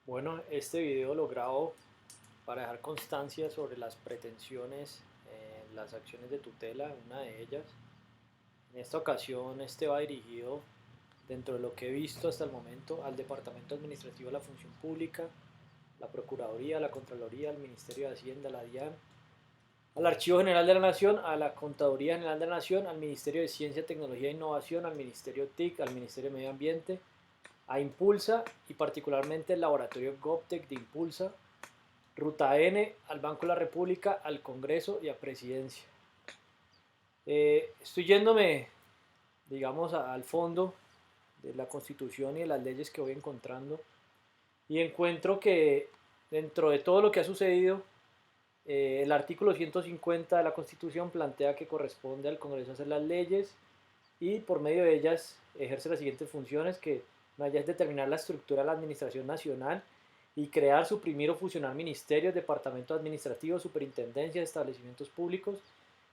Bueno, este video lo grabo para dejar constancia sobre las pretensiones en las acciones de tutela, una de ellas. En esta ocasión este va dirigido, dentro de lo que he visto hasta el momento, al Departamento Administrativo de la Función Pública, la Procuraduría, la Contraloría, el Ministerio de Hacienda, la DIAN, al Archivo General de la Nación, a la Contaduría General de la Nación, al Ministerio de Ciencia, Tecnología e Innovación, al Ministerio TIC, al Ministerio de Medio Ambiente, a Impulsa y particularmente el laboratorio GovTech de Impulsa, Ruta N, al Banco de la República, al Congreso y a Presidencia. Estoy yéndome, digamos, al fondo de la Constitución y de las leyes que voy encontrando y encuentro que dentro de todo lo que ha sucedido, el artículo 150 de la Constitución plantea que corresponde al Congreso hacer las leyes y por medio de ellas ejerce las siguientes funciones, que una de ellas es determinar la estructura de la administración nacional y crear, suprimir o fusionar ministerios, departamentos administrativos, superintendencias, establecimientos públicos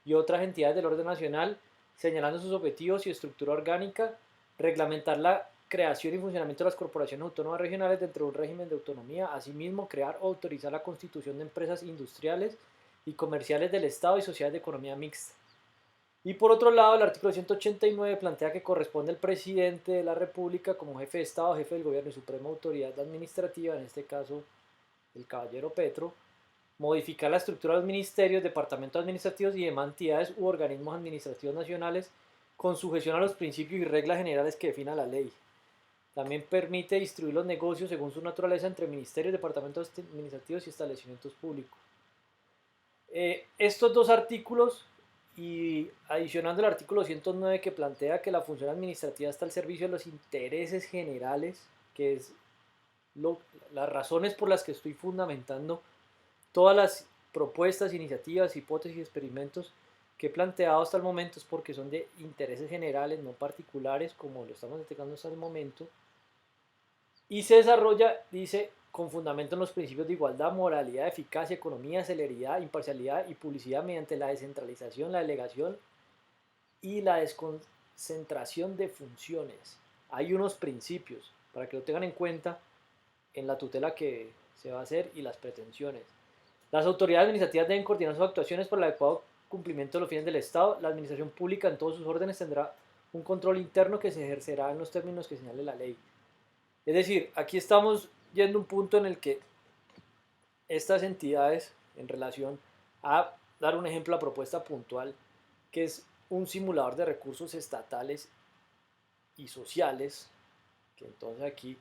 y otras entidades del orden nacional, señalando sus objetivos y estructura orgánica, reglamentar la creación y funcionamiento de las corporaciones autónomas regionales dentro de un régimen de autonomía, asimismo crear o autorizar la constitución de empresas industriales y comerciales del Estado y sociedades de economía mixta. Y por otro lado, el artículo 189 plantea que corresponde al presidente de la República como jefe de Estado, jefe del gobierno y suprema autoridad administrativa, en este caso el caballero Petro, modificar la estructura de los ministerios, departamentos administrativos y demás entidades u organismos administrativos nacionales con sujeción a los principios y reglas generales que defina la ley. También permite distribuir los negocios según su naturaleza entre ministerios, departamentos administrativos y establecimientos públicos. Estos dos artículos y adicionando el artículo 109 que plantea que la función administrativa está al servicio de los intereses generales, que es las razones por las que estoy fundamentando todas las propuestas, iniciativas, hipótesis y experimentos que he planteado hasta el momento, es porque son de intereses generales, no particulares, como lo estamos detectando hasta el momento, y se desarrolla, dice, con fundamento en los principios de igualdad, moralidad, eficacia, economía, celeridad, imparcialidad y publicidad mediante la descentralización, la delegación y la desconcentración de funciones. Hay unos principios para que lo tengan en cuenta en la tutela que se va a hacer y las pretensiones. Las autoridades administrativas deben coordinar sus actuaciones para el adecuado cumplimiento de los fines del Estado. La administración pública en todos sus órdenes tendrá un control interno que se ejercerá en los términos que señale la ley. Es decir, aquí estamos yendo a un punto en el que estas entidades, en relación a dar un ejemplo, a propuesta puntual, que es un simulador de recursos estatales y sociales, que entonces aquí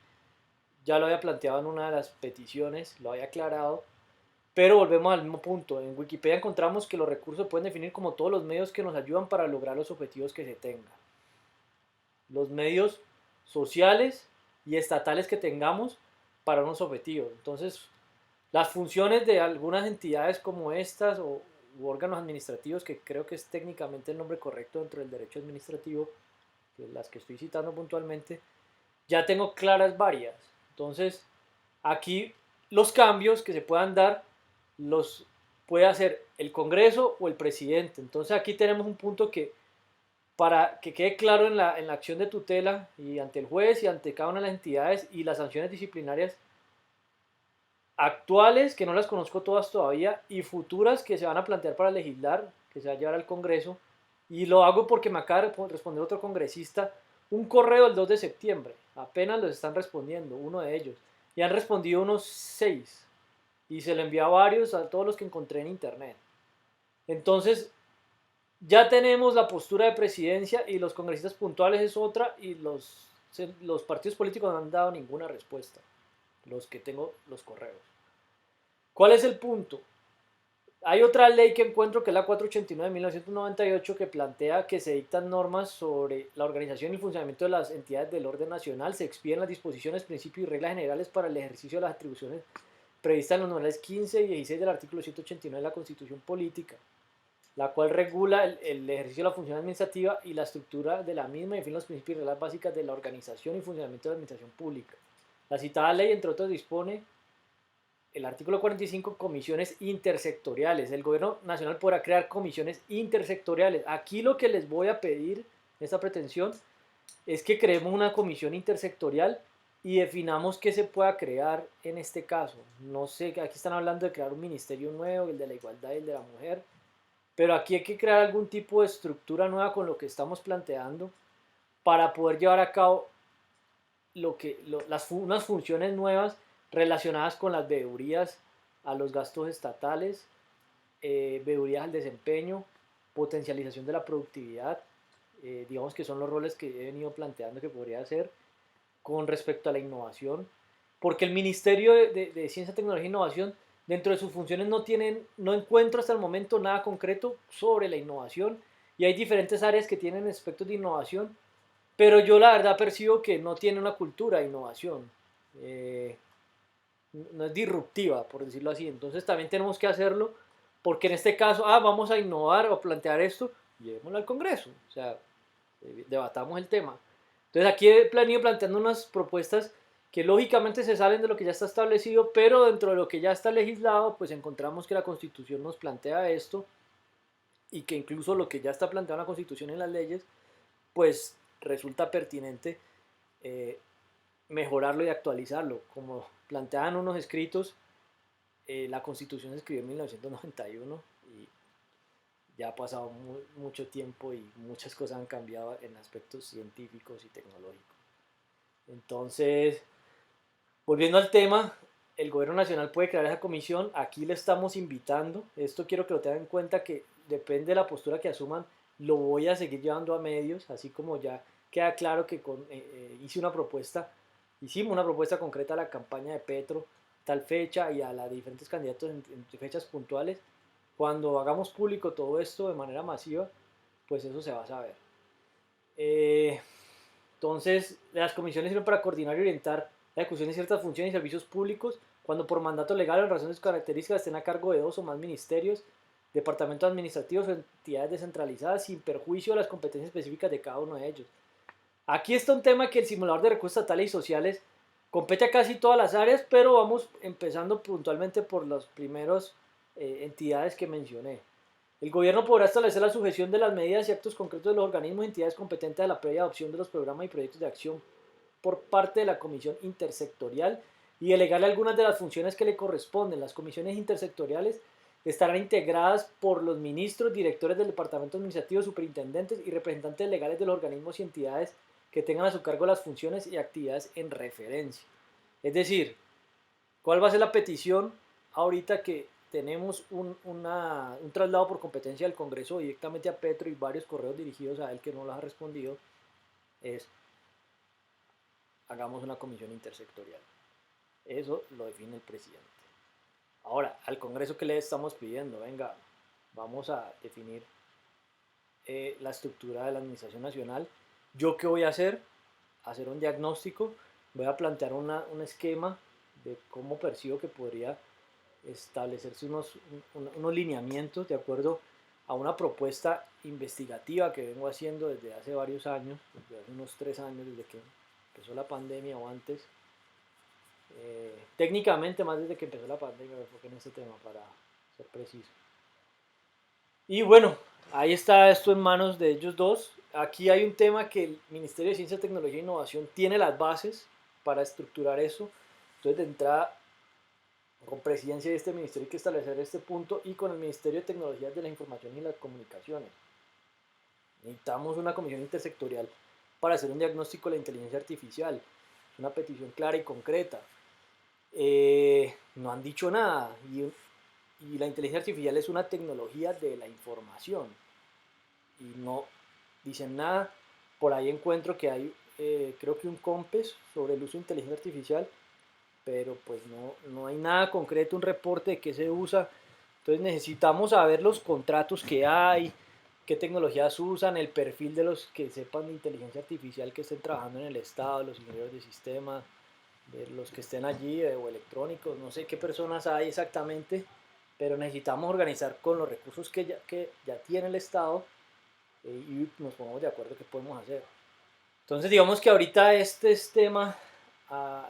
ya lo había planteado en una de las peticiones, lo había aclarado, pero volvemos al mismo punto. En Wikipedia encontramos que los recursos se pueden definir como todos los medios que nos ayudan para lograr los objetivos que se tengan. Los medios sociales y estatales que tengamos para unos objetivos. Entonces, las funciones de algunas entidades como estas u órganos administrativos, que creo que es técnicamente el nombre correcto dentro del derecho administrativo, que las que estoy citando puntualmente, ya tengo claras varias. Entonces, aquí los cambios que se puedan dar los puede hacer el Congreso o el presidente. Entonces, aquí tenemos un punto que, para que quede claro en la acción de tutela y ante el juez y ante cada una de las entidades y las sanciones disciplinarias actuales, que no las conozco todas todavía, y futuras que se van a plantear para legislar, que se va a llevar al Congreso, y lo hago porque me acaba de responder otro congresista un correo el 2 de septiembre, apenas los están respondiendo, uno de ellos, y han respondido unos 6, y se le envió a varios, a todos los que encontré en internet. Entonces, ya tenemos la postura de presidencia y los congresistas puntuales es otra, y los partidos políticos no han dado ninguna respuesta, los que tengo los correos. ¿Cuál es el punto? Hay otra ley que encuentro que es la 489 de 1998 que plantea que se dictan normas sobre la organización y el funcionamiento de las entidades del orden nacional, se expiden las disposiciones, principios y reglas generales para el ejercicio de las atribuciones previstas en los numerales 15 y 16 del artículo 189 de la Constitución Política, la cual regula el ejercicio de la función administrativa y la estructura de la misma y define los principios y reglas básicas de la organización y funcionamiento de la administración pública. La citada ley, entre otros, dispone el artículo 45, comisiones intersectoriales. El gobierno nacional podrá crear comisiones intersectoriales. Aquí lo que les voy a pedir, esta pretensión, es que creemos una comisión intersectorial y definamos qué se pueda crear en este caso. No sé, aquí están hablando de crear un ministerio nuevo, el de la igualdad y el de la mujer, pero aquí hay que crear algún tipo de estructura nueva con lo que estamos planteando para poder llevar a cabo unas funciones nuevas relacionadas con las veedurías a los gastos estatales, veedurías al desempeño, potencialización de la productividad, digamos que son los roles que he venido planteando que podría hacer con respecto a la innovación, porque el Ministerio de Ciencia, Tecnología e Innovación, dentro de sus funciones no encuentro hasta el momento nada concreto sobre la innovación, y hay diferentes áreas que tienen aspectos de innovación, pero yo la verdad percibo que no tiene una cultura de innovación, eh, no es disruptiva, por decirlo así. Entonces también tenemos que hacerlo, porque en este caso, vamos a innovar o plantear esto, llevémoslo al Congreso, o sea, debatamos el tema. Entonces aquí he venido planteando unas propuestas que lógicamente se salen de lo que ya está establecido, pero dentro de lo que ya está legislado, pues encontramos que la Constitución nos plantea esto y que incluso lo que ya está planteado en la Constitución y en las leyes, pues resulta pertinente eh, mejorarlo y actualizarlo. Como planteaban unos escritos, la Constitución se escribió en 1991 y ya ha pasado mucho tiempo y muchas cosas han cambiado en aspectos científicos y tecnológicos. Entonces, volviendo al tema, el gobierno nacional puede crear esa comisión, aquí le estamos invitando, esto quiero que lo tengan en cuenta que depende de la postura que asuman, lo voy a seguir llevando a medios, así como ya queda claro que hicimos una propuesta concreta a la campaña de Petro, tal fecha y a las diferentes candidatos en fechas puntuales. Cuando hagamos público todo esto de manera masiva, pues eso se va a saber. Eh, entonces, las comisiones sirven para coordinar y orientar la ejecución de ciertas funciones y servicios públicos cuando por mandato legal o en razón de sus características estén a cargo de dos o más ministerios, departamentos administrativos o entidades descentralizadas sin perjuicio de las competencias específicas de cada uno de ellos. Aquí está un tema que el simulador de recursos estatales y sociales compete a casi todas las áreas, pero vamos empezando puntualmente por las primeras entidades que mencioné. El gobierno podrá establecer la sujeción de las medidas y actos concretos de los organismos y entidades competentes a la previa adopción de los programas y proyectos de acción por parte de la Comisión Intersectorial y delegarle algunas de las funciones que le corresponden. Las comisiones intersectoriales estarán integradas por los ministros, directores del departamento administrativo, superintendentes y representantes legales de los organismos y entidades que tengan a su cargo las funciones y actividades en referencia. Es decir, ¿cuál va a ser la petición ahorita que tenemos un traslado por competencia del Congreso directamente a Petro y varios correos dirigidos a él que no los ha respondido? Es, hagamos una comisión intersectorial. Eso lo define el presidente. Ahora, al Congreso, ¿qué le estamos pidiendo? Venga, vamos a definir la estructura de la Administración Nacional. ¿Yo qué voy a hacer? Hacer un diagnóstico, voy a plantear un esquema de cómo percibo que podría establecerse unos lineamientos de acuerdo a una propuesta investigativa que vengo haciendo desde hace varios años, desde hace unos 3 años, desde que empezó la pandemia o antes. Técnicamente más desde que empezó la pandemia me enfoqué en este tema para ser preciso. Y bueno, ahí está esto en manos de ellos dos. Aquí hay un tema que el Ministerio de Ciencia, Tecnología e Innovación tiene las bases para estructurar eso. Entonces, de entrada, con presidencia de este ministerio hay que establecer este punto y con el Ministerio de Tecnologías de la Información y las Comunicaciones. Necesitamos una comisión intersectorial para hacer un diagnóstico de la inteligencia artificial. Es una petición clara y concreta. No han dicho nada y la inteligencia artificial es una tecnología de la información y no dicen nada. Por ahí encuentro que hay, creo que un COMPES sobre el uso de inteligencia artificial, pero pues no hay nada concreto, un reporte de qué se usa. Entonces necesitamos saber los contratos que hay, qué tecnologías usan, el perfil de los que sepan de inteligencia artificial que estén trabajando en el Estado, los ingenieros de sistemas, de los que estén allí o electrónicos, no sé qué personas hay exactamente, pero necesitamos organizar con los recursos que ya tiene el Estado y nos pongamos de acuerdo qué podemos hacer. Entonces digamos que ahorita este es tema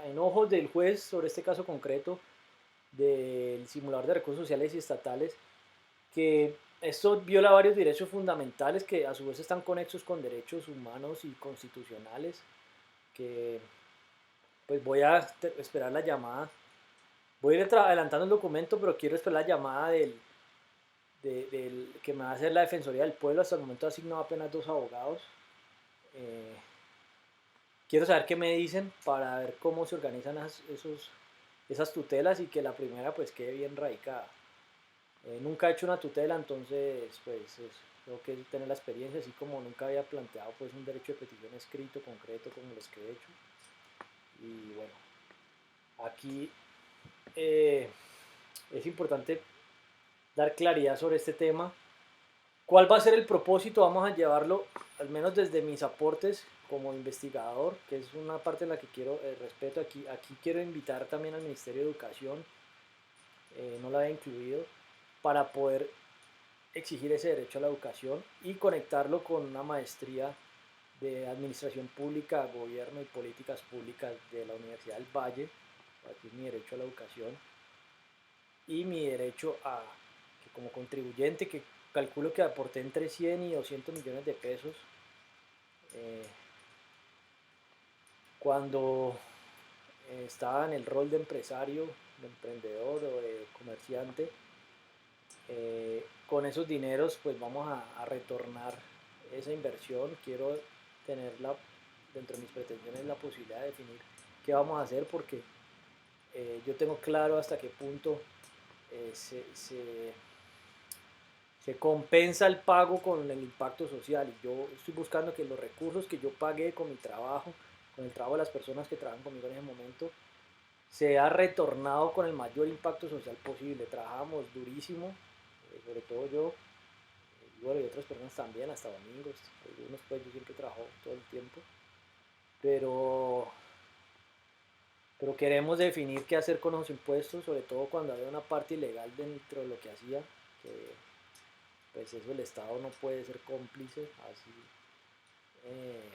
en ojos del juez sobre este caso concreto del simulador de recursos sociales y estatales, que esto viola varios derechos fundamentales que a su vez están conexos con derechos humanos y constitucionales, que pues voy a esperar la llamada. Voy a ir adelantando el documento, pero quiero esperar la llamada del que me va a hacer la Defensoría del Pueblo. Hasta el momento ha asignado apenas 2 abogados. Eh, Quiero saber qué me dicen para ver cómo se organizan esas tutelas y que la primera pues quede bien radicada. Nunca he hecho una tutela, entonces pues tengo que tener la experiencia, así como nunca había planteado pues un derecho de petición escrito, concreto, como los que he hecho. Y bueno, aquí es importante dar claridad sobre este tema. ¿Cuál va a ser el propósito? Vamos a llevarlo, al menos desde mis aportes como investigador, que es una parte en la que quiero respeto. Aquí quiero invitar también al Ministerio de Educación, no lo había incluido, para poder exigir ese derecho a la educación y conectarlo con una maestría de Administración Pública, Gobierno y Políticas Públicas de la Universidad del Valle. Aquí es mi derecho a la educación y mi derecho a, que como contribuyente, que calculo que aporté entre 100 y 200 millones de pesos, eh, cuando estaba en el rol de empresario, de emprendedor o de comerciante. Con esos dineros pues vamos a retornar esa inversión. Quiero tenerla dentro de mis pretensiones, la posibilidad de definir qué vamos a hacer, porque yo tengo claro hasta qué punto se compensa el pago con el impacto social, y yo estoy buscando que los recursos que yo pagué con mi trabajo, con el trabajo de las personas que trabajan conmigo en ese momento, se ha retornado con el mayor impacto social posible. Trabajamos durísimo, sobre todo yo, y bueno, y otras personas también, hasta domingos. Algunos pues yo siempre trabajo todo el tiempo, pero, pero queremos definir qué hacer con los impuestos, sobre todo cuando había una parte ilegal dentro de lo que hacía, que pues eso el Estado no puede ser cómplice, eh,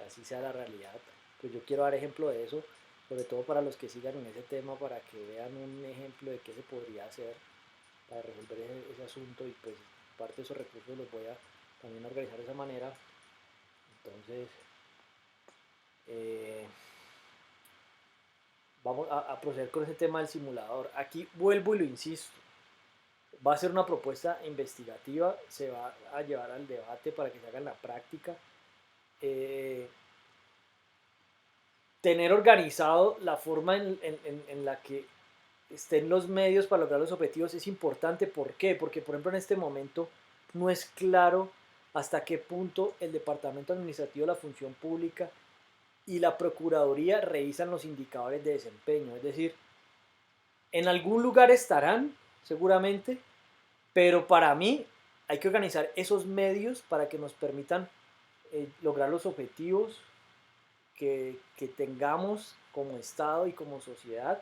así sea la realidad. Pues yo quiero dar ejemplo de eso, sobre todo para los que sigan en ese tema, para que vean un ejemplo de qué se podría hacer para resolver ese asunto, y pues parte de esos recursos los voy a también organizar de esa manera. Entonces, eh, vamos a proceder con ese tema del simulador. Aquí vuelvo y lo insisto, va a ser una propuesta investigativa, se va a llevar al debate para que se haga en la práctica. Eh, Tener organizado la forma en la que estén los medios para lograr los objetivos es importante. ¿Por qué? Porque, por ejemplo, en este momento no es claro hasta qué punto el Departamento Administrativo de la Función Pública y la Procuraduría revisan los indicadores de desempeño. Es decir, en algún lugar estarán, seguramente, pero para mí hay que organizar esos medios para que nos permitan lograr los objetivos que tengamos como Estado y como sociedad.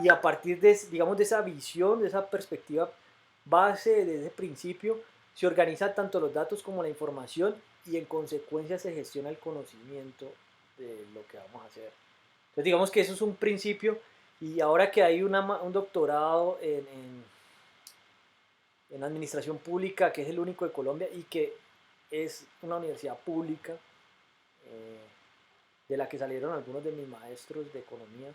Y a partir de, digamos, de esa visión, de esa perspectiva base, de ese principio, se organizan tanto los datos como la información, y en consecuencia se gestiona el conocimiento de lo que vamos a hacer. Entonces digamos que eso es un principio, y ahora que hay un doctorado en administración pública, que es el único de Colombia y que es una universidad pública, de la que salieron algunos de mis maestros de economía.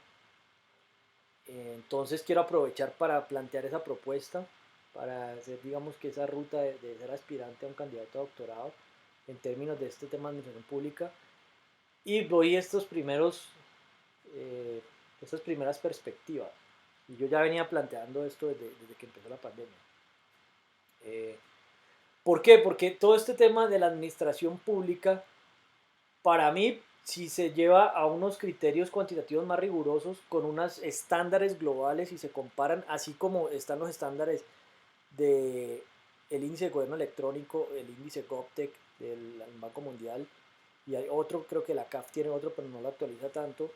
Entonces quiero aprovechar para plantear esa propuesta, para hacer, digamos, que esa ruta de ser aspirante a un candidato a doctorado en términos de este tema de administración pública, y doy estas primeras perspectivas. Y yo ya venía planteando esto desde que empezó la pandemia. ¿Por qué? Porque todo este tema de la administración pública, para mí, si se lleva a unos criterios cuantitativos más rigurosos, con unos estándares globales, y se comparan, así como están los estándares del índice de gobierno electrónico, el índice GovTech del Banco Mundial, y hay otro, creo que la CAF tiene otro, pero no lo actualiza tanto.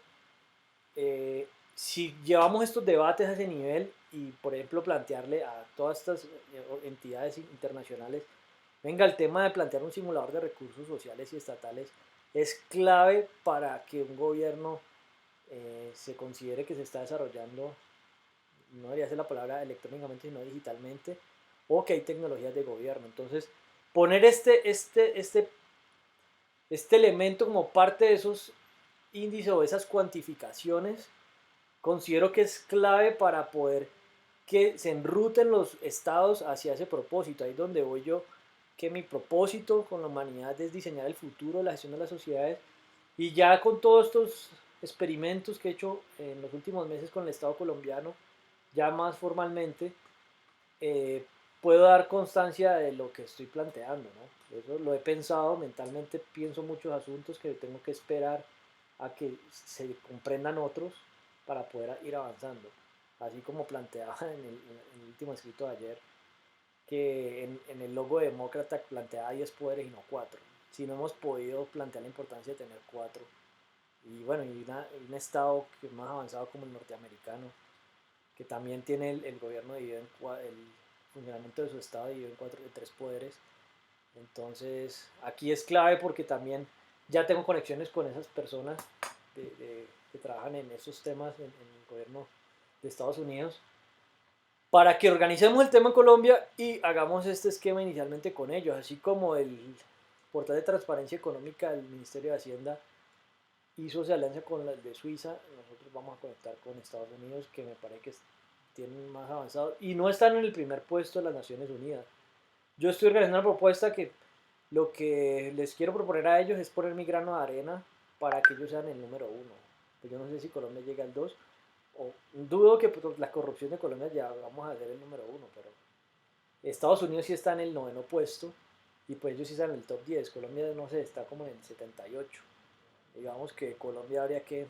Si llevamos estos debates a ese nivel, y por ejemplo plantearle a todas estas entidades internacionales, venga, el tema de plantear un simulador de recursos sociales y estatales es clave para que un gobierno se considere que se está desarrollando, no debería ser la palabra electrónicamente, sino digitalmente, o que hay tecnologías de gobierno. Entonces, poner este elemento como parte de esos índice o esas cuantificaciones considero que es clave para poder que se enruten los estados hacia ese propósito. Ahí es donde voy yo, que mi propósito con la humanidad es diseñar el futuro de la gestión de las sociedades. Y ya con todos estos experimentos que he hecho en los últimos meses con el Estado colombiano, ya más formalmente, eh, puedo dar constancia de lo que estoy planteando, ¿no? Eso lo he pensado mentalmente, pienso muchos asuntos que tengo que esperar a que se comprendan otros para poder ir avanzando. Así como planteaba en el último escrito de ayer, que en el logo de demócrata planteaba 10 poderes y no 4. Si no hemos podido plantear la importancia de tener 4. Y bueno, y un estado que es más avanzado como el norteamericano, que también tiene el gobierno dividido el funcionamiento de su estado dividido en 3 poderes. Entonces, aquí es clave porque también ya tengo conexiones con esas personas que trabajan en esos temas en el gobierno de Estados Unidos para que organicemos el tema en Colombia y hagamos este esquema inicialmente con ellos, así como el portal de transparencia económica del Ministerio de Hacienda hizo esa alianza con la de Suiza, nosotros vamos a conectar con Estados Unidos, que me parece que tienen más avanzado y no están en el primer puesto de las Naciones Unidas. Yo estoy organizando una propuesta que lo que les quiero proponer a ellos es poner mi grano de arena para que ellos sean el número uno. Pues yo no sé si Colombia llega al 2 o dudo que por la corrupción de Colombia ya vamos a ser el número uno, pero Estados Unidos sí está en el noveno puesto y pues ellos sí están en el top 10. Colombia no sé, está como en el 78. Digamos que Colombia habría que,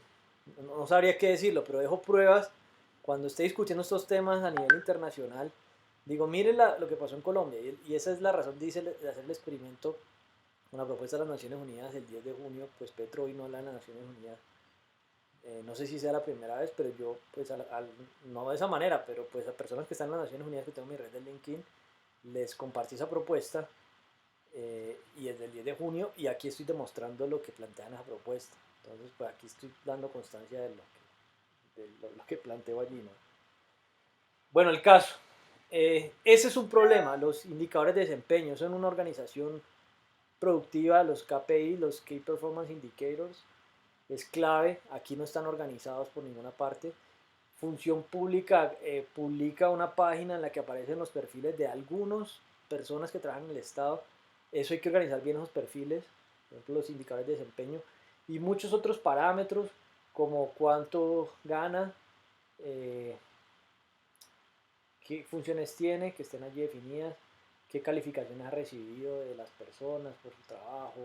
no sabría qué decirlo, pero dejo pruebas cuando esté discutiendo estos temas a nivel internacional. Digo, miren lo que pasó en Colombia y esa es la razón de hacer el experimento con la propuesta de las Naciones Unidas el 10 de junio, pues Petro vino a las Naciones Unidas. No sé si sea la primera vez, pero yo, pues, no de esa manera, pero pues a personas que están en las Naciones Unidas, que tengo mi red de LinkedIn, les compartí esa propuesta y es del 10 de junio y aquí estoy demostrando lo que plantean esa propuesta. Entonces, pues aquí estoy dando constancia de lo que planteo allí, ¿no? Bueno, el caso. Ese es un problema, los indicadores de desempeño. Son una organización productiva, los KPI, los Key Performance Indicators, es clave. Aquí no están organizados por ninguna parte. Función Pública publica una página en la que aparecen los perfiles de algunas personas que trabajan en el Estado. Eso hay que organizar bien esos perfiles, por ejemplo los indicadores de desempeño y muchos otros parámetros como cuánto gana, eh, qué funciones tiene, que estén allí definidas, qué calificaciones ha recibido de las personas por su trabajo.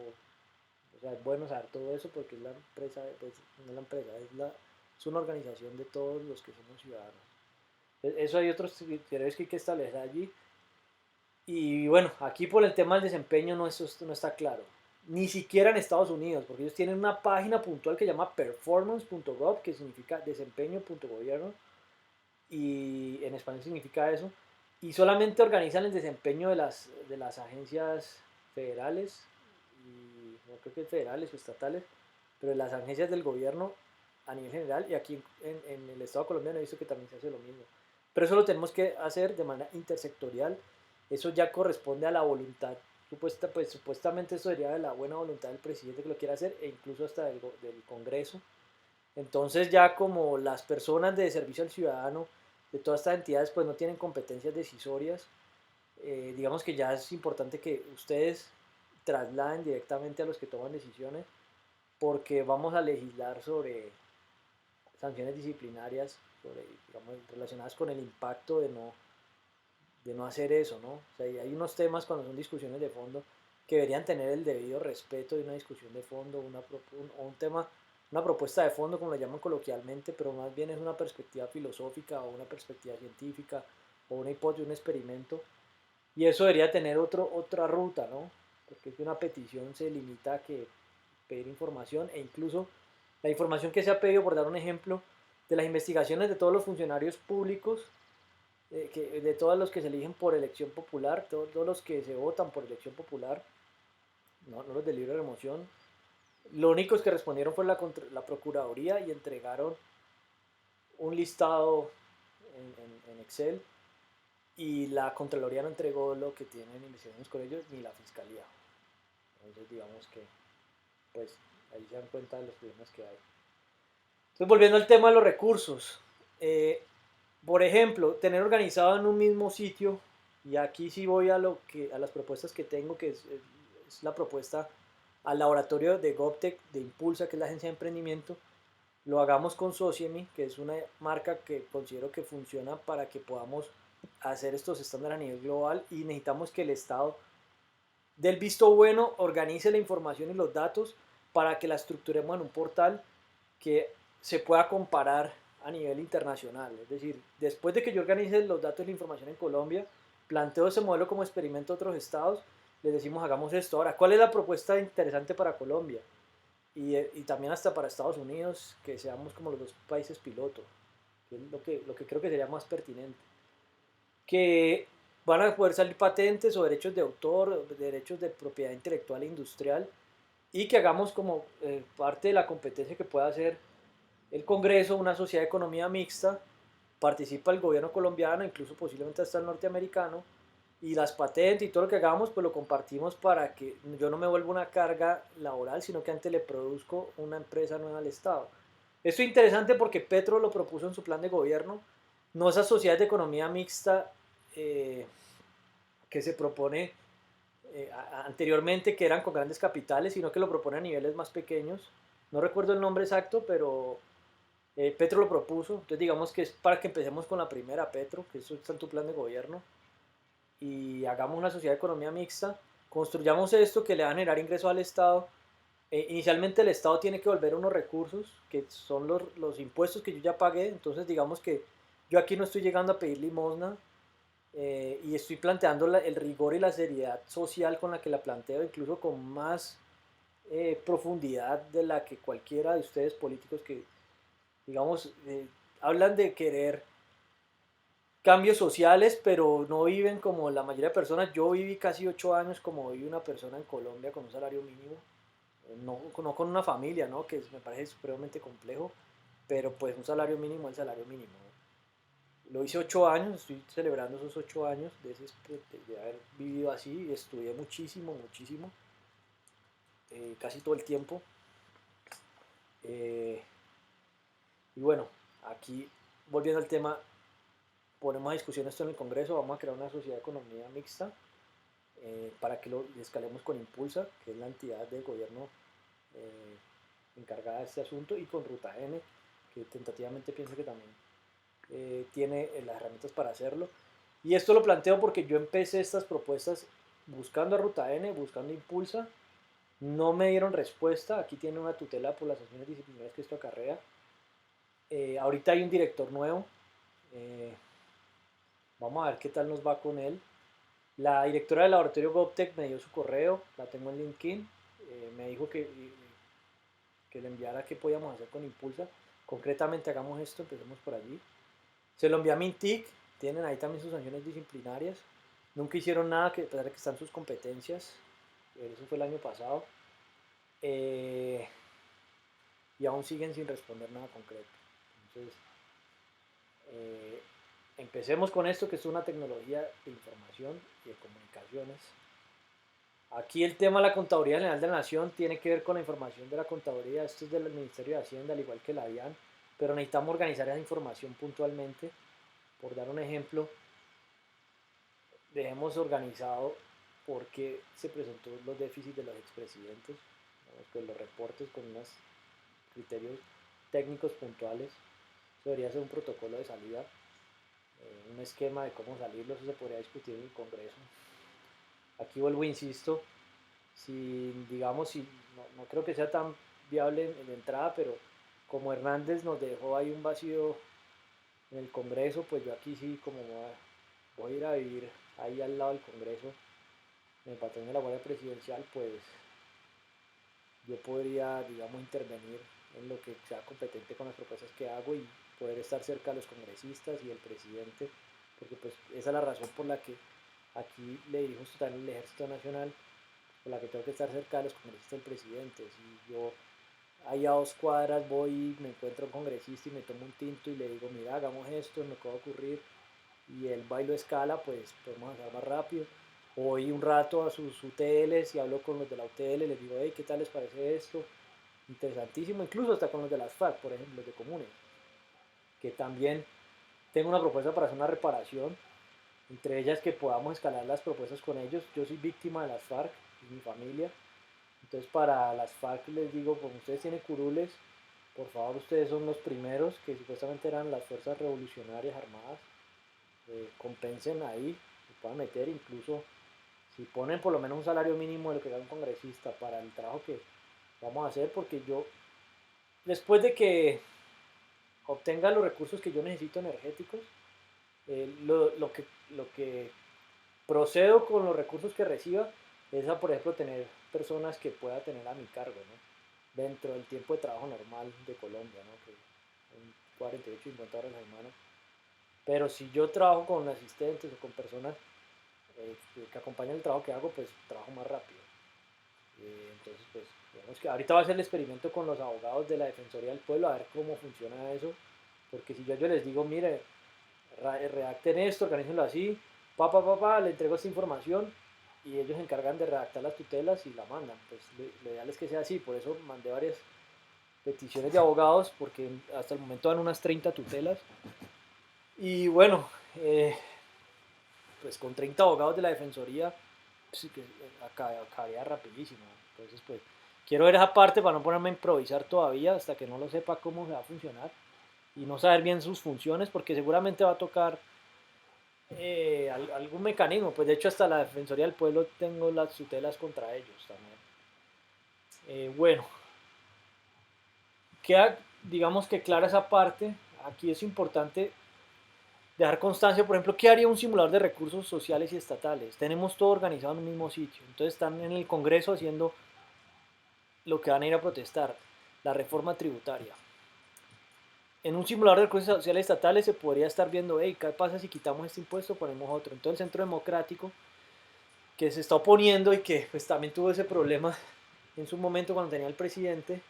O sea, es bueno saber todo eso porque es la empresa, pues, no es la empresa, es una organización de todos los que somos ciudadanos. Eso hay otros criterios que hay que establecer allí. Y bueno, aquí por el tema del desempeño no, eso no está claro. Ni siquiera en Estados Unidos, porque ellos tienen una página puntual que se llama performance.gov, que significa desempeño.gobierno, y en español significa eso. Y solamente organizan el desempeño de las agencias federales, y no creo que federales o estatales, pero de las agencias del gobierno a nivel general, y aquí en el Estado colombiano he visto que también se hace lo mismo. Pero eso lo tenemos que hacer de manera intersectorial, eso ya corresponde a la voluntad, pues supuestamente eso sería de la buena voluntad del presidente que lo quiera hacer, e incluso hasta del Congreso. Entonces ya como las personas de servicio al ciudadano de todas estas entidades pues no tienen competencias decisorias, digamos que ya es importante que ustedes trasladen directamente a los que toman decisiones porque vamos a legislar sobre sanciones disciplinarias sobre, digamos, relacionadas con el impacto de no hacer eso, ¿no? O sea, hay unos temas cuando son discusiones de fondo que deberían tener el debido respeto de una discusión de fondo, un tema, una propuesta de fondo, como lo llaman coloquialmente, pero más bien es una perspectiva filosófica o una perspectiva científica o una hipótesis, un experimento, y eso debería tener otra ruta, ¿no? Porque una petición se limita a que pedir información e incluso la información que se ha pedido, por dar un ejemplo, de las investigaciones de todos los funcionarios públicos, de todos los que se eligen por elección popular, todos los que se votan por elección popular, no los de libre remoción. Lo único que respondieron fue la Procuraduría y entregaron un listado en Excel y la Contraloría no entregó lo que tienen investigaciones con ellos ni la Fiscalía. Entonces digamos que pues ahí se dan cuenta de los problemas que hay. Entonces, volviendo al tema de los recursos, por ejemplo, tener organizado en un mismo sitio, y aquí sí voy a las propuestas que tengo, que es la propuesta al laboratorio de GovTech de Impulsa, que es la agencia de emprendimiento, lo hagamos con Sociemi, que es una marca que considero que funciona para que podamos hacer estos estándares a nivel global, y necesitamos que el Estado del visto bueno organice la información y los datos para que la estructuremos en un portal que se pueda comparar a nivel internacional. Es decir, después de que yo organice los datos y la información en Colombia, planteo ese modelo como experimento a otros estados, les decimos hagamos esto. Ahora, ¿cuál es la propuesta interesante para Colombia? Y también hasta para Estados Unidos, que seamos como los dos países piloto, que es lo que creo que sería más pertinente. Que van a poder salir patentes o derechos de autor, derechos de propiedad intelectual e industrial, y que hagamos como parte de la competencia que pueda hacer el Congreso, una sociedad de economía mixta, participa el gobierno colombiano, incluso posiblemente hasta el norteamericano, y las patentes y todo lo que hagamos, pues lo compartimos para que yo no me vuelva una carga laboral, sino que antes le produzco una empresa nueva al Estado. Esto es interesante porque Petro lo propuso en su plan de gobierno, no esas sociedades de economía mixta eh, que se propone anteriormente, que eran con grandes capitales, sino que lo propone a niveles más pequeños. No recuerdo el nombre exacto, pero Petro lo propuso. Entonces digamos que es para que empecemos con la primera, Petro, que eso está en tu plan de gobierno, y hagamos una sociedad de economía mixta, construyamos esto que le va a generar ingresos al Estado. Inicialmente el Estado tiene que volver unos recursos, que son los impuestos que yo ya pagué, entonces digamos que yo aquí no estoy llegando a pedir limosna, y estoy planteando el rigor y la seriedad social con la que la planteo, incluso con más profundidad de la que cualquiera de ustedes políticos que, digamos, hablan de querer cambios sociales, pero no viven como la mayoría de personas. Yo viví casi 8 años como vive una persona en Colombia con un salario mínimo, no con una familia, ¿no? Que me parece supremamente complejo, pero pues un salario mínimo es el salario mínimo, ¿no? Lo hice 8 años, estoy celebrando esos 8 años de haber vivido así, estudié muchísimo, muchísimo, casi todo el tiempo. Eh, y bueno, aquí volviendo al tema, ponemos a discusión esto en el Congreso, vamos a crear una sociedad de economía mixta, para que lo escalemos con Impulsa, que es la entidad del gobierno eh, encargada de este asunto, y con Ruta N, que tentativamente pienso que también tiene las herramientas para hacerlo. Y esto lo planteo porque yo empecé estas propuestas buscando a Ruta N, buscando Impulsa, no me dieron respuesta, aquí tiene una tutela por las acciones disciplinarias que esto acarrea. Ahorita hay un director nuevo, eh, vamos a ver qué tal nos va con él. La directora del laboratorio GovTech me dio su correo, la tengo en LinkedIn, me dijo que le enviara qué podíamos hacer con Impulsa. Concretamente hagamos esto, empecemos por allí. Se lo envié a Mintic, tienen ahí también sus sanciones disciplinarias. Nunca hicieron nada, que, a pesar de que están sus competencias. Eso fue el año pasado. Eh, y aún siguen sin responder nada concreto. Entonces, eh, empecemos con esto, que es una tecnología de información y de comunicaciones. Aquí el tema de la Contaduría General de la Nación tiene que ver con la información de la Contaduría. Esto es del Ministerio de Hacienda, al igual que la DIAN, pero necesitamos organizar esa información puntualmente. Por dar un ejemplo, dejemos organizado por qué se presentó los déficits de los expresidentes, pues los reportes con unos criterios técnicos puntuales. Eso debería ser un protocolo de salida, un esquema de cómo salirlo, eso se podría discutir en el Congreso. Aquí vuelvo, insisto, si digamos, si no creo que sea tan viable en entrada, pero como Hernández nos dejó ahí un vacío en el Congreso, pues yo aquí sí como voy a ir a vivir ahí al lado del Congreso, en el patrón de la Guardia Presidencial, pues yo podría, digamos, intervenir en lo que sea competente con las propuestas que hago y poder estar cerca de los congresistas y del presidente, porque pues esa es la razón por la que aquí le dirijo también el Ejército Nacional, por la que tengo que estar cerca de los congresistas del presidente. Si yo ahí a 2 cuadras voy y me encuentro un congresista y me tomo un tinto y le digo, mira, hagamos esto, me puede ocurrir, y el bailo escala, pues podemos hacer más rápido. Voy un rato a sus UTLs y hablo con los de la UTL, les digo, hey, ¿qué tal les parece esto? interesantísimo, incluso hasta con los de las FARC, por ejemplo, los de comunes, que también tengo una propuesta para hacer una reparación, entre ellas que podamos escalar las propuestas con ellos. Yo soy víctima de las FARC, y mi familia, entonces para las FARC les digo, como ustedes tienen curules, por favor ustedes son los primeros que supuestamente eran las fuerzas revolucionarias armadas, compensen ahí, se puedan meter incluso, si ponen por lo menos un salario mínimo de lo que gana un congresista para el trabajo que vamos a hacer, porque yo, después de que obtenga los recursos que yo necesito energéticos, lo que procedo con los recursos que reciba es a, por ejemplo, tener personas que pueda tener a mi cargo, ¿no? Dentro del tiempo de trabajo normal de Colombia, ¿no? Que son 48, 50 horas a la semana. Pero si yo trabajo con asistentes o con personas que acompañan el trabajo que hago, pues trabajo más rápido. Entonces, pues, digamos que ahorita va a ser el experimento con los abogados de la Defensoría del Pueblo, a ver cómo funciona eso. Porque si yo les digo, mire, redacten esto, organícenlo así, le entrego esta información y ellos se encargan de redactar las tutelas y la mandan. Pues lo ideal es que sea así, por eso mandé varias peticiones de abogados, porque hasta el momento dan unas 30 tutelas. Y bueno, pues con 30 abogados de la Defensoría, pues, sí que acabaría rapidísimo. Entonces, pues quiero ver esa parte para no ponerme a improvisar todavía hasta que no lo sepa cómo se va a funcionar y no saber bien sus funciones, porque seguramente va a tocar algún mecanismo. Pues de hecho hasta la Defensoría del Pueblo tengo las tutelas contra ellos también. Bueno, queda digamos que clara esa parte. Aquí es importante dejar constancia, por ejemplo, ¿qué haría un simulador de recursos sociales y estatales? Tenemos todo organizado en un mismo sitio. Entonces están en el Congreso haciendo lo que van a ir a protestar, la reforma tributaria. En un simulador de recursos sociales estatales se podría estar viendo, hey, ¿qué pasa si quitamos este impuesto, ponemos otro? Entonces el Centro Democrático, que se está oponiendo y que pues también tuvo ese problema en su momento cuando tenía el presidente,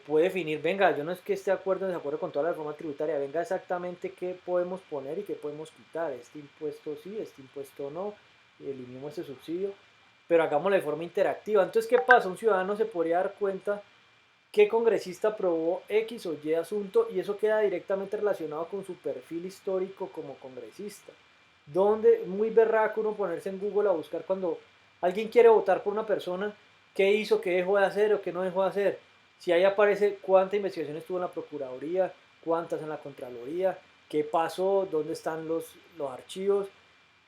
puede definir, venga, yo no es que esté de acuerdo o desacuerdo con toda la reforma tributaria, venga exactamente qué podemos poner y qué podemos quitar, este impuesto sí, este impuesto no, eliminemos este subsidio, pero hagámoslo de forma interactiva. Entonces, ¿qué pasa? Un ciudadano se podría dar cuenta qué congresista aprobó X o Y asunto y eso queda directamente relacionado con su perfil histórico como congresista. Donde muy berraco uno ponerse en Google a buscar cuando alguien quiere votar por una persona, qué hizo, qué dejó de hacer o qué no dejó de hacer. Si ahí aparece cuántas investigaciones tuvo en la Procuraduría, cuántas en la Contraloría, qué pasó, dónde están los archivos,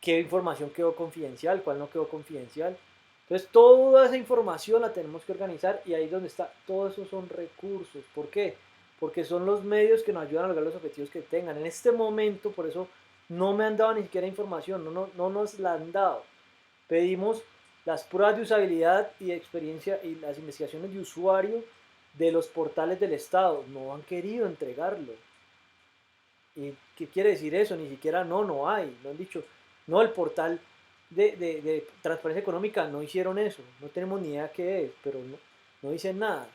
qué información quedó confidencial, cuál no quedó confidencial. Entonces, toda esa información la tenemos que organizar y ahí es donde está, todos esos son recursos. ¿Por qué? Porque son los medios que nos ayudan a lograr los objetivos que tengan. En este momento, por eso no me han dado ni siquiera información, no nos la han dado. Pedimos las pruebas de usabilidad y de experiencia y las investigaciones de usuario de los portales del Estado. No han querido entregarlo. ¿Y qué quiere decir eso? Ni siquiera no hay. No han dicho, no, el portal de transparencia económica no hicieron eso. No tenemos ni idea qué es, pero no dicen nada.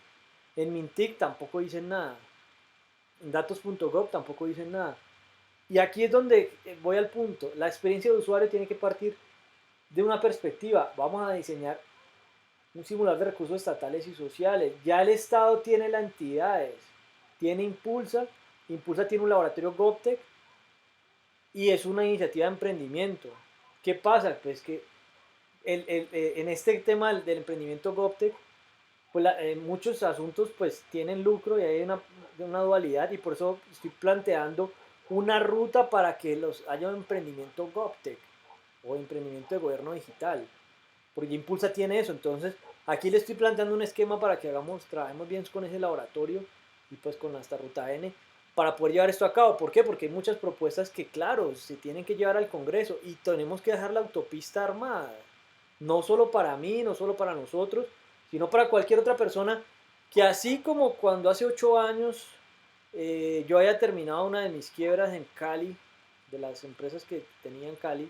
En Mintic tampoco dicen nada. En datos.gov tampoco dicen nada. Y aquí es donde voy al punto. La experiencia de usuario tiene que partir de una perspectiva. Vamos a diseñar un simulador de recursos estatales y sociales. Ya el Estado tiene las entidades. Tiene Impulsa. Impulsa tiene un laboratorio GovTech y es una iniciativa de emprendimiento. ¿Qué pasa? Pues que en este tema del emprendimiento GovTech, pues muchos asuntos pues tienen lucro y hay una dualidad y por eso estoy planteando una ruta para que haya un emprendimiento GovTech o emprendimiento de gobierno digital, porque Impulsa tiene eso. Entonces aquí le estoy planteando un esquema para que trabajemos bien con ese laboratorio y pues con esta ruta N para poder llevar esto a cabo. ¿Por qué? Porque hay muchas propuestas que, claro, se tienen que llevar al Congreso y tenemos que dejar la autopista armada. No solo para mí, no solo para nosotros, sino para cualquier otra persona que así como cuando hace 8 años yo haya terminado una de mis quiebras en Cali, de las empresas que tenía en Cali,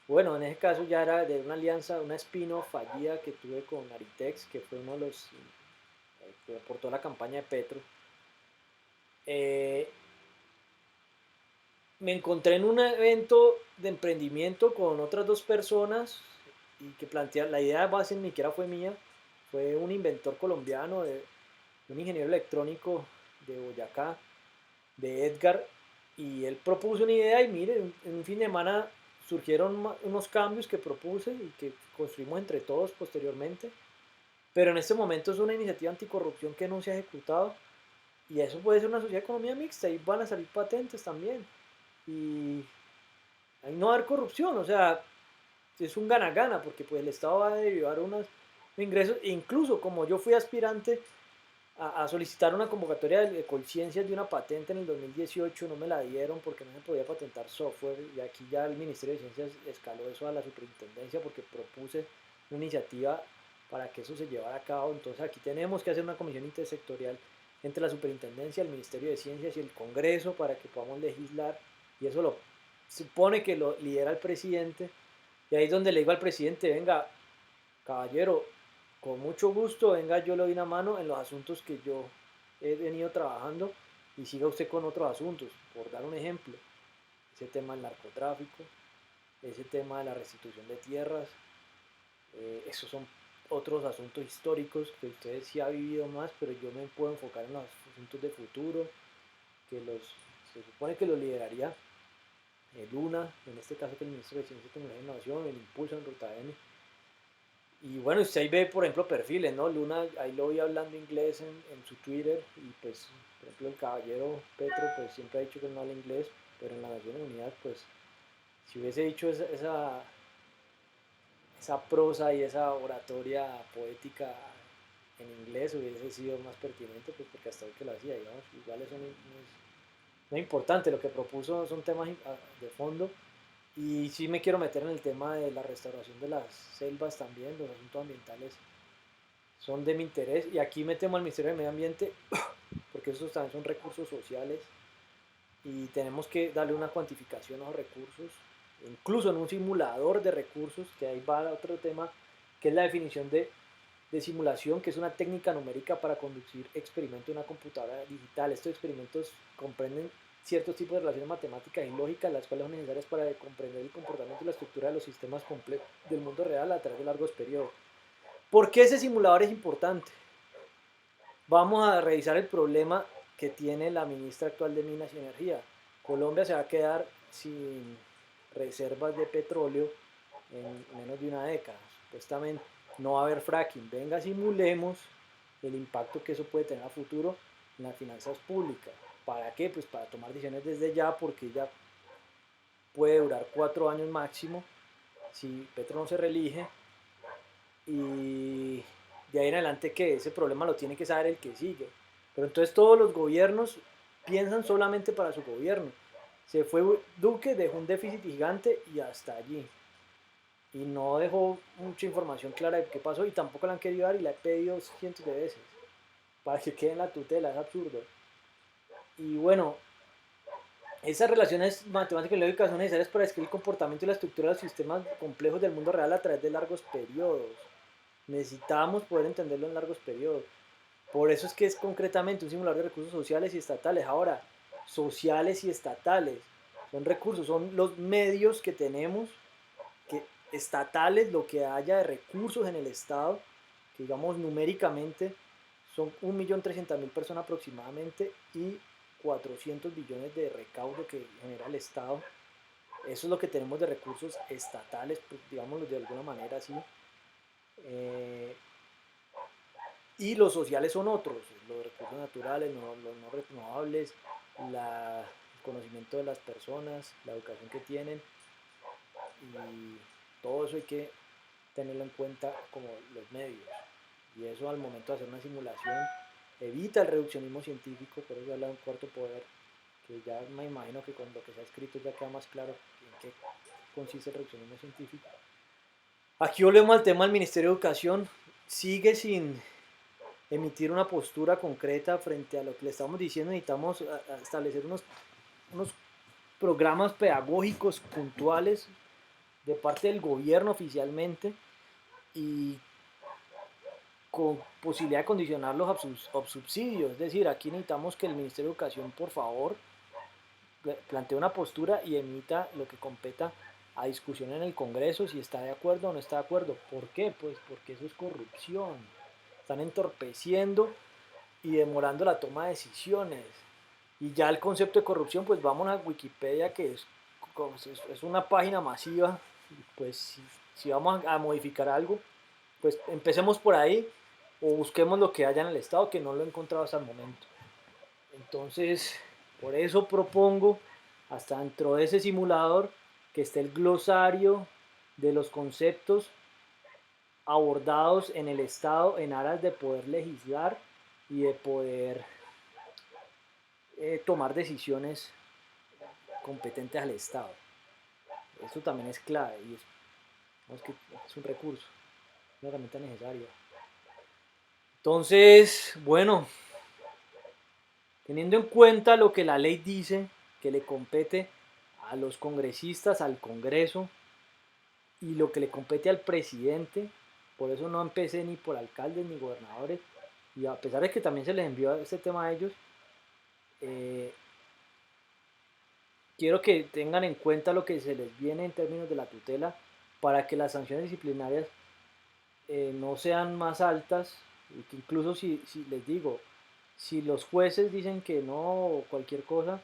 bueno, en ese caso ya era de una alianza, una spin-off fallida que tuve con Aritex, que fue uno de los que aportó la campaña de Petro. Eh, Me encontré en un evento de emprendimiento con otras dos personas y que plantea, la idea de base ni siquiera fue mía, fue un inventor colombiano, un ingeniero electrónico de Boyacá, de Edgar, y él propuso una idea y mire, en un fin de semana surgieron unos cambios que propuse y que construimos entre todos posteriormente, pero en este momento es una iniciativa anticorrupción que no se ha ejecutado y eso puede ser una sociedad de economía mixta y van a salir patentes también y ahí no va a haber corrupción, o sea, es un gana-gana porque pues el Estado va a derivar unos ingresos, e incluso como yo fui aspirante a solicitar una convocatoria de Colciencias de una patente en el 2018, no me la dieron porque no se podía patentar software y aquí ya el Ministerio de Ciencias escaló eso a la superintendencia porque propuse una iniciativa para que eso se llevara a cabo. Entonces aquí tenemos que hacer una comisión intersectorial entre la superintendencia, el Ministerio de Ciencias y el Congreso para que podamos legislar y eso lo supone que lo lidera el presidente y ahí es donde le digo al presidente, venga, caballero, con mucho gusto, venga, yo le doy una mano en los asuntos que yo he venido trabajando y siga usted con otros asuntos. Por dar un ejemplo, ese tema del narcotráfico, ese tema de la restitución de tierras, esos son otros asuntos históricos que usted sí ha vivido más, pero yo me puedo enfocar en los asuntos de futuro, que se supone que los lideraría Luna, en este caso que el ministro de Ciencia, Tecnología e Innovación, el Impulso en Ruta N. Y bueno, usted ahí ve, por ejemplo, perfiles, ¿no? Luna, ahí lo vi hablando inglés en su Twitter y pues, por ejemplo, el caballero Petro, pues siempre ha dicho que no habla inglés, pero en las Naciones Unidas, pues, si hubiese dicho esa prosa y esa oratoria poética en inglés hubiese sido más pertinente, pues porque hasta hoy que lo hacía, digamos, igual eso no es importante, lo que propuso son temas de fondo y sí me quiero meter en el tema de la restauración de las selvas también, los asuntos ambientales son de mi interés y aquí metemos al Ministerio de Medio Ambiente porque esos también son recursos sociales y tenemos que darle una cuantificación a los recursos, incluso en un simulador de recursos, que ahí va otro tema, que es la definición de simulación, que es una técnica numérica para conducir experimentos en una computadora digital. Estos experimentos comprenden ciertos tipos de relaciones matemáticas y lógicas, las cuales son necesarias para comprender el comportamiento y la estructura de los sistemas complejos del mundo real a través de largos periodos. ¿Por qué ese simulador es importante? Vamos a revisar el problema que tiene la ministra actual de Minas y Energía. Colombia se va a quedar sin reservas de petróleo en menos de una década. Supuestamente no va a haber fracking. Venga, simulemos el impacto que eso puede tener a futuro en las finanzas públicas. ¿Para qué? Pues para tomar decisiones desde ya, porque ya puede durar 4 años máximo si Petro no se reelige y de ahí en adelante que ese problema lo tiene que saber el que sigue. Pero entonces todos los gobiernos piensan solamente para su gobierno. Se fue Duque, dejó un déficit gigante y hasta allí. Y no dejó mucha información clara de qué pasó y tampoco la han querido dar y la he pedido cientos de veces para que quede en la tutela, es absurdo. Y bueno, esas relaciones matemáticas y lógicas son necesarias para describir el comportamiento y la estructura de los sistemas complejos del mundo real a través de largos periodos. Necesitamos poder entenderlo en largos periodos. Por eso es que es concretamente un simulador de recursos sociales y estatales. Ahora, sociales y estatales son recursos, son los medios que tenemos, que estatales, lo que haya de recursos en el Estado, que digamos numéricamente son 1.300.000 personas aproximadamente y 400 billones de recaudo que genera el Estado. Eso es lo que tenemos de recursos estatales, pues, digámoslo de alguna manera así. Eh, y los sociales son otros, los recursos naturales, los no renovables, el conocimiento de las personas, la educación que tienen y todo eso hay que tenerlo en cuenta como los medios. Y eso al momento de hacer una simulación evita el reduccionismo científico, por eso habla de un cuarto poder, que ya me imagino que con lo que se ha escrito ya queda más claro en qué consiste el reduccionismo científico. Aquí volvemos al tema del Ministerio de Educación, sigue sin emitir una postura concreta frente a lo que le estamos diciendo. Necesitamos establecer unos programas pedagógicos puntuales de parte del gobierno oficialmente y con posibilidad de condicionarlos a subsidios. Es decir, aquí necesitamos que el Ministerio de Educación, por favor, plantee una postura y emita lo que competa a discusión en el Congreso, si está de acuerdo o no está de acuerdo. ¿Por qué? Pues porque eso es corrupción. están entorpeciendo y demorando la toma de decisiones. Y ya el concepto de corrupción, pues vamos a Wikipedia, que es una página masiva. Pues si vamos a modificar algo, pues empecemos por ahí o busquemos lo que haya en el Estado, que no lo he encontrado hasta el momento. Entonces, por eso propongo, hasta dentro de ese simulador, que esté el glosario de los conceptos abordados en el Estado en aras de poder legislar y de poder tomar decisiones competentes al Estado. Esto también es clave y es un recurso, una herramienta necesaria. Entonces, bueno, teniendo en cuenta lo que la ley dice, que le compete a los congresistas, al Congreso, y lo que le compete al presidente, por eso no empecé ni por alcaldes ni gobernadores, y a pesar de que también se les envió este tema a ellos, eh, quiero que tengan en cuenta lo que se les viene en términos de la tutela para que las sanciones disciplinarias no sean más altas, y que incluso si les digo, si los jueces dicen que no, cualquier cosa,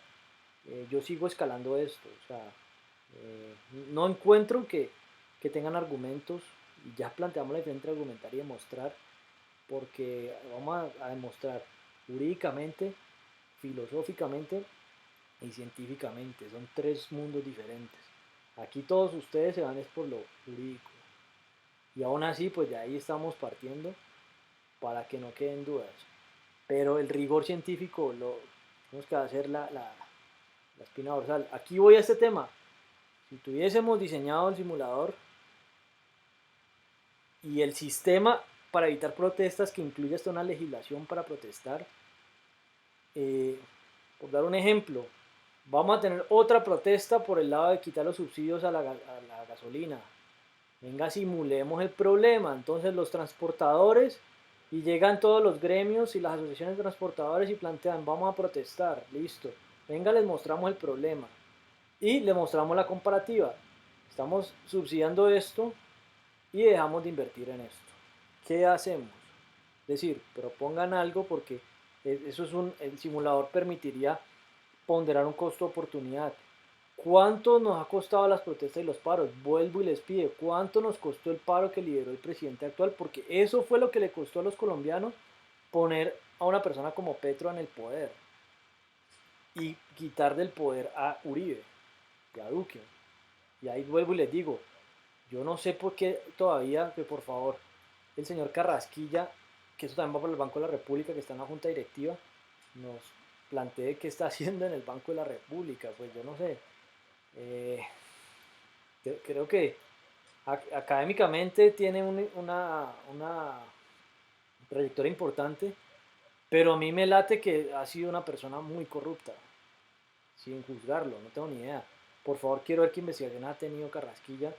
yo sigo escalando esto. O sea, no encuentro que tengan argumentos, y ya planteamos la diferencia entre argumentar y demostrar, porque vamos a demostrar jurídicamente, filosóficamente y científicamente. Son tres mundos diferentes. Aquí todos ustedes se van es por lo jurídico. Y aún así, pues de ahí estamos partiendo para que no queden dudas. Pero el rigor científico lo tenemos que hacer la espina dorsal. Aquí voy a este tema. Si tuviésemos diseñado el simulador y el sistema para evitar protestas que incluye hasta una legislación para protestar, por dar un ejemplo, vamos a tener otra protesta por el lado de quitar los subsidios a la gasolina. Venga, simulemos el problema. Entonces los transportadores, y llegan todos los gremios y las asociaciones de transportadores y plantean, vamos a protestar, listo. Venga, les mostramos el problema y les mostramos la comparativa. Estamos subsidiando esto y dejamos de invertir en esto. ¿Qué hacemos? Es decir, propongan algo, porque eso es el simulador permitiría ponderar un costo de oportunidad. ¿Cuánto nos ha costado las protestas y los paros? Vuelvo y les pido, ¿cuánto nos costó el paro que lideró el presidente actual? Porque eso fue lo que le costó a los colombianos poner a una persona como Petro en el poder y quitar del poder a Uribe y a Duque. Y ahí vuelvo y les digo, yo no sé por qué todavía, que por favor, el señor Carrasquilla, que eso también va por el Banco de la República, que está en la Junta Directiva, nos plantee qué está haciendo en el Banco de la República. Pues yo no sé. Eh, Creo que académicamente tiene una trayectoria importante, pero a mí me late que ha sido una persona muy corrupta, sin juzgarlo, no tengo ni idea. Por favor, quiero ver qué investigación ha tenido Carrasquilla.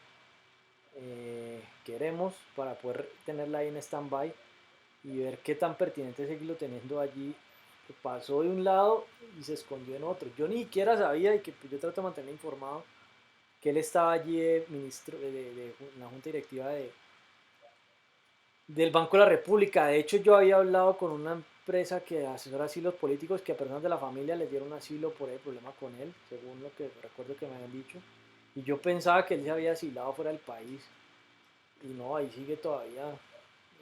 Queremos para poder tenerla ahí en stand-by y ver qué tan pertinente es seguirlo teniendo allí, que pasó de un lado y se escondió en otro. Yo ni siquiera sabía, y que pues, yo trato de mantener informado, que él estaba allí de ministro de la junta directiva del Banco de la República. De hecho, yo había hablado con una empresa que asesora asilos políticos, que a personas de la familia les dieron asilo por el problema con él, según lo que recuerdo que me habían dicho. Y yo pensaba que él se había asilado fuera del país. Y no, ahí sigue todavía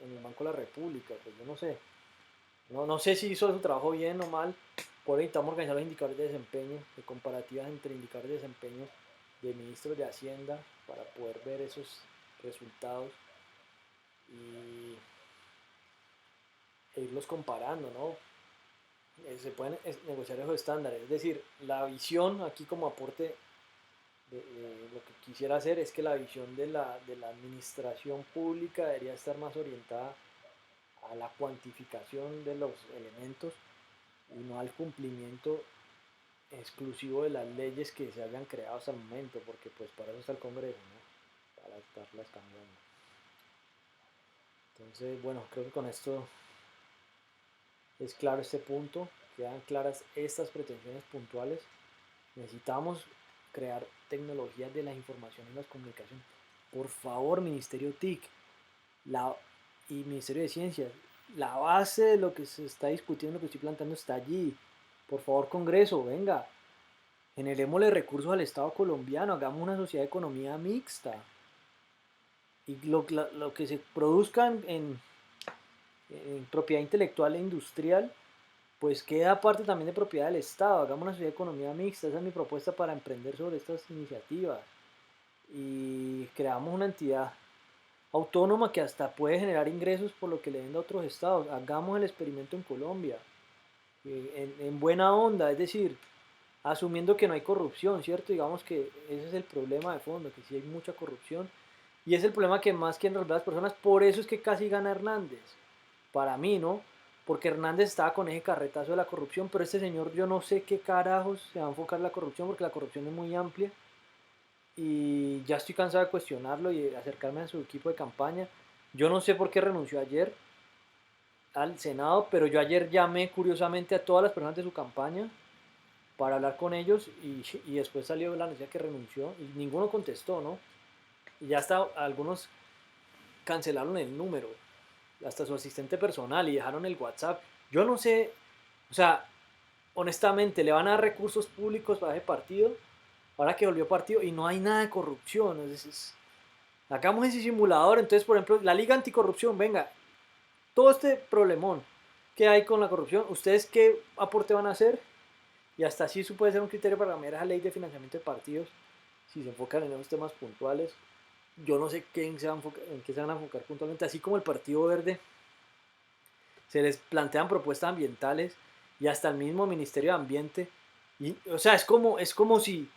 en el Banco de la República. Pues yo no sé. No sé si hizo su trabajo bien o mal. Por ahí estamos organizando los indicadores de desempeño, de comparativas entre indicadores de desempeño de ministros de Hacienda, para poder ver esos resultados y irlos comparando, ¿no? Se pueden negociar esos estándares. Es decir, la visión aquí como aporte de lo que quisiera hacer es que la visión de la administración pública debería estar más orientada a la cuantificación de los elementos y no al cumplimiento exclusivo de las leyes que se hayan creado hasta el momento, porque pues para eso está el Congreso, ¿no? Para estarlas cambiando. Entonces, bueno, creo que con esto es claro este punto, quedan claras estas pretensiones puntuales. Necesitamos crear tecnologías de la información y las comunicaciones. Por favor, Ministerio TIC y Ministerio de Ciencias, la base de lo que se está discutiendo, lo que estoy planteando está allí. Por favor, Congreso, venga, generémosle recursos al Estado colombiano, hagamos una sociedad de economía mixta. Y lo que se produzca en propiedad intelectual e industrial, pues queda parte también de propiedad del Estado. Hagamos una sociedad de economía mixta, esa es mi propuesta para emprender sobre estas iniciativas. Y creamos una entidad autónoma que hasta puede generar ingresos por lo que le venda a otros estados. Hagamos el experimento en Colombia, en buena onda, es decir, asumiendo que no hay corrupción, ¿cierto? Digamos que ese es el problema de fondo, que sí hay mucha corrupción. Y es el problema que más quieren resolver las personas, por eso es que casi gana Hernández. Para mí, ¿no? Porque Hernández estaba con ese carretazo de la corrupción, pero este señor yo no sé qué carajos se va a enfocar en la corrupción, porque la corrupción es muy amplia y ya estoy cansado de cuestionarlo y de acercarme a su equipo de campaña. Yo no sé por qué renunció ayer al Senado, pero yo ayer llamé curiosamente a todas las personas de su campaña para hablar con ellos y después salió la noticia que renunció y ninguno contestó, ¿no? Y ya hasta algunos cancelaron el número, hasta su asistente personal y dejaron el WhatsApp. Yo no sé, o sea, honestamente, le van a dar recursos públicos para ese partido, ahora que volvió partido, y no hay nada de corrupción. Hagamos ese simulador, entonces, por ejemplo, la Liga Anticorrupción, venga, todo este problemón que hay con la corrupción, ¿ustedes qué aporte van a hacer? Y hasta así eso puede ser un criterio para cambiar esa ley de financiamiento de partidos, si se enfocan en esos temas puntuales. Yo no sé en qué se van a enfocar puntualmente, así como el Partido Verde, se les plantean propuestas ambientales y hasta el mismo Ministerio de Ambiente. Y, o sea, es como si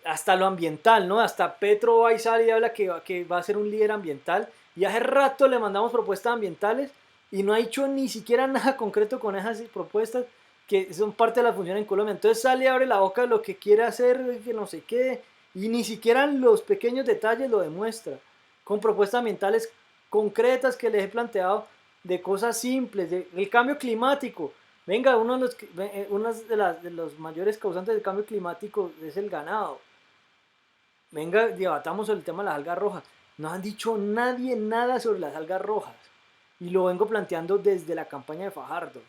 hasta lo ambiental, ¿no? Hasta Petro va y sale y habla que va a ser un líder ambiental y hace rato le mandamos propuestas ambientales y no ha hecho ni siquiera nada concreto con esas propuestas que son parte de la función en Colombia. Entonces sale y abre la boca de lo que quiere hacer, que no sé qué, y ni siquiera en los pequeños detalles lo demuestra. Con propuestas ambientales concretas que les he planteado de cosas simples, del cambio climático. Venga, una de los mayores causantes del cambio climático es el ganado. Venga, debatamos sobre el tema de las algas rojas. No han dicho nadie nada sobre las algas rojas. Y lo vengo planteando desde la campaña de Fajardo.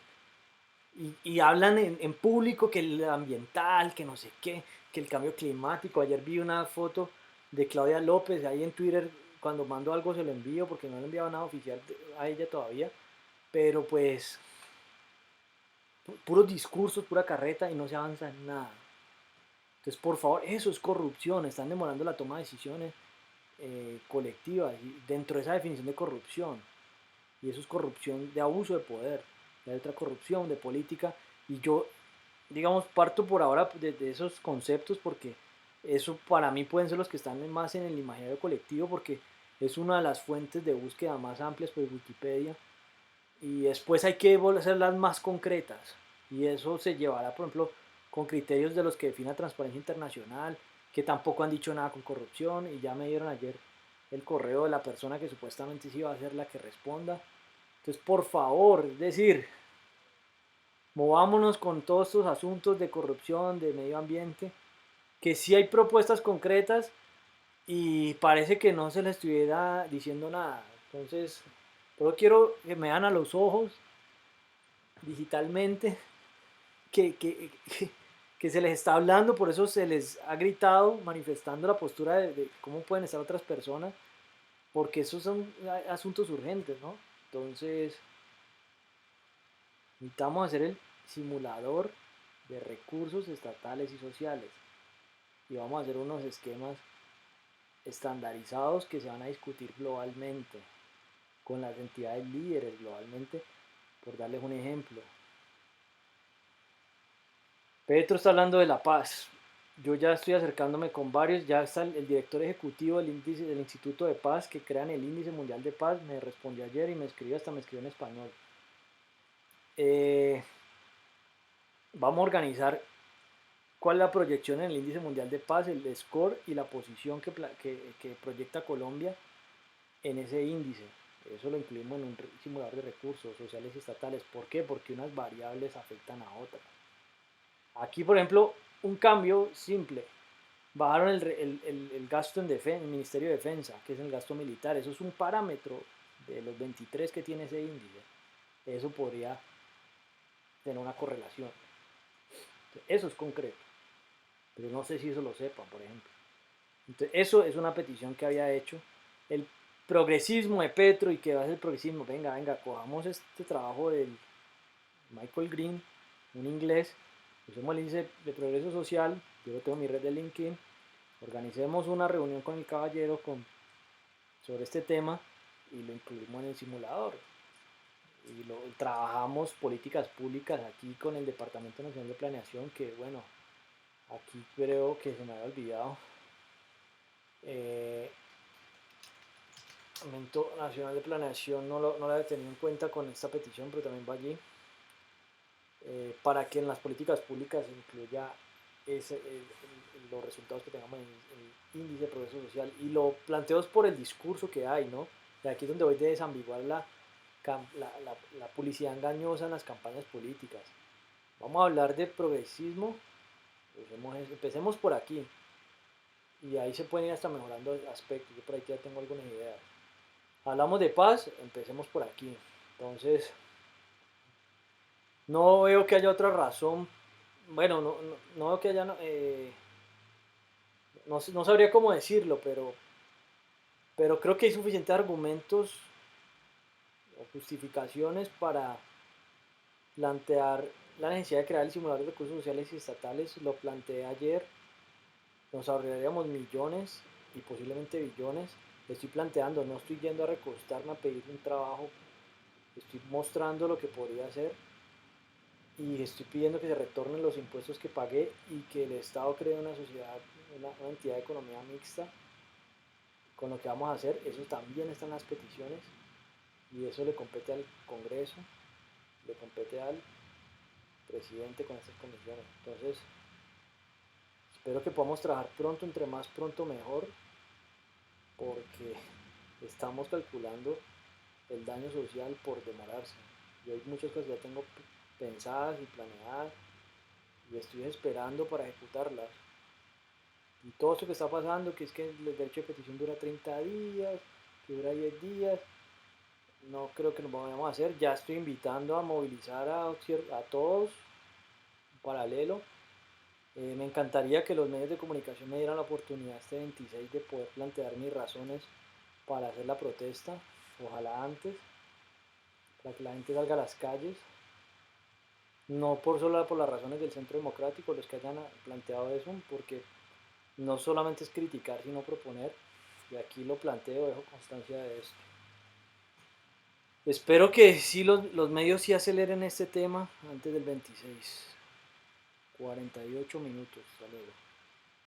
Y hablan en público que el ambiental, que no sé qué, que el cambio climático. Ayer vi una foto de Claudia López ahí en Twitter. Cuando mando algo se lo envío porque no le he enviado nada oficial a ella todavía. Pero pues, puros discursos, pura carreta y no se avanza en nada. Entonces, por favor, eso es corrupción. Están demorando la toma de decisiones colectivas y dentro de esa definición de corrupción. Y eso es corrupción de abuso de poder. Y hay otra corrupción de política. Y yo, digamos, parto por ahora de esos conceptos porque eso para mí pueden ser los que están más en el imaginario colectivo porque es una de las fuentes de búsqueda más amplias por Wikipedia. Y después hay que hacerlas más concretas. Y eso se llevará, por ejemplo, con criterios de los que define Transparencia Internacional, que tampoco han dicho nada con corrupción. Y ya me dieron ayer el correo de la persona que supuestamente sí iba a ser la que responda. Entonces, por favor, es decir, movámonos con todos estos asuntos de corrupción, de medio ambiente, que sí hay propuestas concretas y parece que no se les estuviera diciendo nada. Entonces, yo quiero que me dan a los ojos digitalmente que, que, que se les está hablando, por eso se les ha gritado manifestando la postura de cómo pueden estar otras personas, porque esos son asuntos urgentes, ¿no? Entonces, necesitamos hacer el simulador de recursos estatales y sociales y vamos a hacer unos esquemas estandarizados que se van a discutir globalmente con las entidades líderes globalmente, por darles un ejemplo. Petro está hablando de la paz. Yo ya estoy acercándome con varios, ya está el director ejecutivo del Instituto de Paz que crean el Índice Mundial de Paz, me respondió ayer y me escribió en español. Eh, Vamos a organizar cuál es la proyección en el Índice Mundial de Paz, el score y la posición que proyecta Colombia en ese índice. Eso lo incluimos en un simulador de recursos sociales y estatales. ¿Por qué? Porque unas variables afectan a otras. Aquí, por ejemplo, un cambio simple. Bajaron el gasto en el Ministerio de Defensa, que es el gasto militar. Eso es un parámetro de los 23 que tiene ese índice. eso podría tener una correlación. Eso es concreto, pero no sé si eso lo sepan, por ejemplo. Entonces, eso es una petición que había hecho el progresismo de Petro y que va a ser el progresismo. Venga, venga, cojamos este trabajo del Michael Green, un inglés, usemos el índice de progreso social, yo lo tengo en mi red de LinkedIn, organicemos una reunión con el caballero sobre este tema y lo incluimos en el simulador. Y trabajamos políticas públicas aquí con el Departamento Nacional de Planeación, que bueno, aquí creo que se me había olvidado. Departamento Nacional de Planeación no la he tenido en cuenta con esta petición, pero también va allí. Para que en las políticas públicas se incluya los resultados que tengamos en el índice de progreso social. Y lo planteo por el discurso que hay, ¿no? Y aquí es donde voy de desambiguar la publicidad engañosa en las campañas políticas. Vamos a hablar de progresismo, empecemos por aquí. Y ahí se pueden ir hasta mejorando aspectos. Yo por ahí ya tengo algunas ideas. Hablamos de paz, empecemos por aquí. Entonces, no veo que haya otra razón. Bueno, no veo que haya. No sabría cómo decirlo, pero creo que hay suficientes argumentos o justificaciones para plantear la necesidad de crear el simulador de recursos sociales y estatales. Lo planteé ayer. Nos ahorraríamos millones y posiblemente billones. Estoy planteando, no estoy yendo a recostarme a pedir un trabajo. Estoy mostrando lo que podría hacer y estoy pidiendo que se retornen los impuestos que pagué y que el Estado cree una sociedad, una entidad de economía mixta con lo que vamos a hacer. Eso también está en las peticiones y eso le compete al Congreso, le compete al presidente con estas comisiones. Entonces, espero que podamos trabajar pronto, entre más pronto mejor, porque estamos calculando el daño social por demorarse. Yo hay muchas cosas que ya tengo pensadas y planeadas y estoy esperando para ejecutarlas. Y todo esto que está pasando, que es que el derecho de petición dura 30 días, que dura 10 días, no creo que nos vayamos a hacer. Ya estoy invitando a movilizar a todos en paralelo. Me encantaría que los medios de comunicación me dieran la oportunidad este 26 de poder plantear mis razones para hacer la protesta. Ojalá antes, para que la gente salga a las calles. No solo por las razones del Centro Democrático, los que hayan planteado eso, porque no solamente es criticar, sino proponer. Y aquí lo planteo, dejo constancia de esto. Espero que sí los medios sí aceleren este tema antes del 26. 48 minutos, hasta luego.